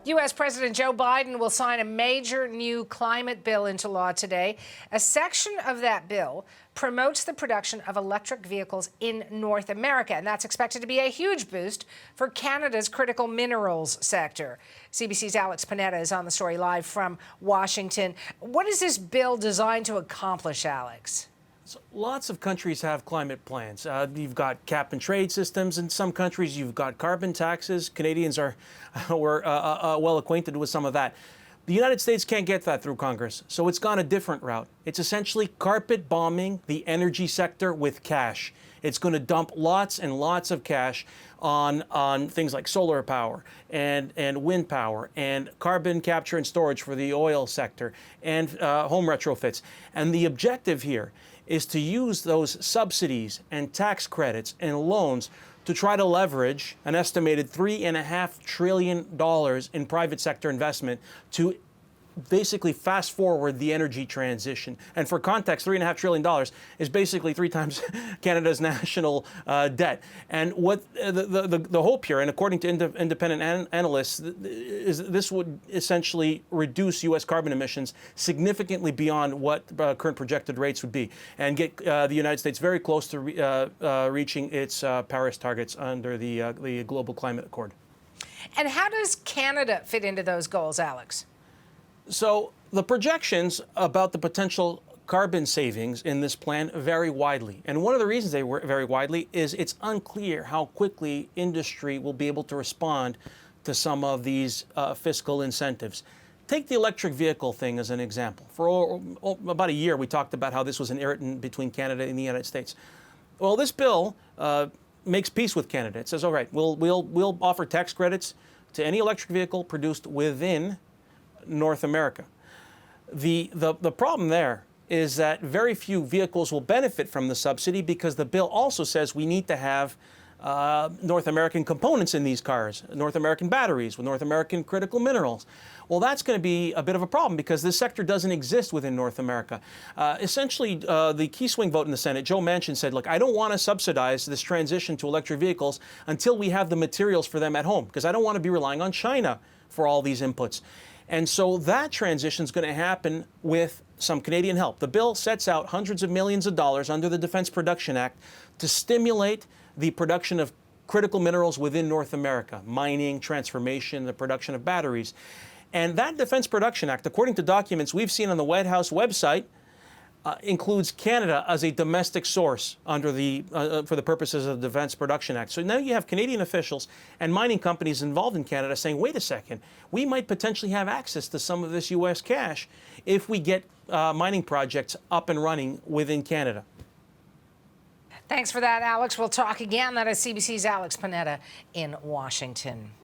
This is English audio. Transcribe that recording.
U.S. President Joe Biden will sign a major new climate bill into law today. A section of that bill promotes the production of electric vehicles in North America, and that's expected to be a huge boost for Canada's critical minerals sector. CBC's Alex Panetta is on the story live from Washington. What is this bill designed to accomplish, Alex? So lots of countries have climate plans. You've got cap and trade systems in some countries. You've got carbon taxes. Canadians are well acquainted with some of that. The United States can't get that through Congress, so it's gone a different route. It's essentially carpet bombing the energy sector with cash. It's going to dump lots and lots of cash on things like solar power and wind power and carbon capture and storage for the oil sector and home retrofits. And the objective here is to use those subsidies and tax credits and loans to try to leverage an estimated $3.5 trillion in private sector investment to basically fast forward the energy transition. And for context, $3.5 trillion is basically 3 times Canada's national debt. And what the hope here, and according to independent analysts, is this would essentially reduce U.S. carbon emissions significantly beyond what current projected rates would be, and get the United States very close to reaching its Paris targets under the Global Climate Accord. And how does Canada fit into those goals, Alex? So the projections about the potential carbon savings in this plan vary widely. And one of the reasons they vary widely is it's unclear how quickly industry will be able to respond to some of these fiscal incentives. Take the electric vehicle thing as an example. For about a year, we talked about how this was an irritant between Canada and the United States. Well, this bill makes peace with Canada. It says, all right, we'll offer tax credits to any electric vehicle produced within North America. The problem there is that very few vehicles will benefit from the subsidy because the bill also says we need to have North American components in these cars, North American batteries with North American critical minerals. Well, that's going to be a bit of a problem because this sector doesn't exist within North America. Essentially, the key swing vote in the Senate, Joe Manchin said, look, I don't want to subsidize this transition to electric vehicles until we have the materials for them at home, because I don't want to be relying on China for all these inputs. And so that transition is going to happen with some Canadian help. The bill sets out hundreds of millions of dollars under the Defense Production Act to stimulate the production of critical minerals within North America, mining, transformation, the production of batteries. And that Defense Production Act, according to documents we've seen on the White House website, includes Canada as a domestic source under for the purposes of the Defense Production Act. So now you have Canadian officials and mining companies involved in Canada saying, wait a second, we might potentially have access to some of this U.S. cash if we get mining projects up and running within Canada. Thanks for that, Alex. We'll talk again. That is CBC's Alex Panetta in Washington.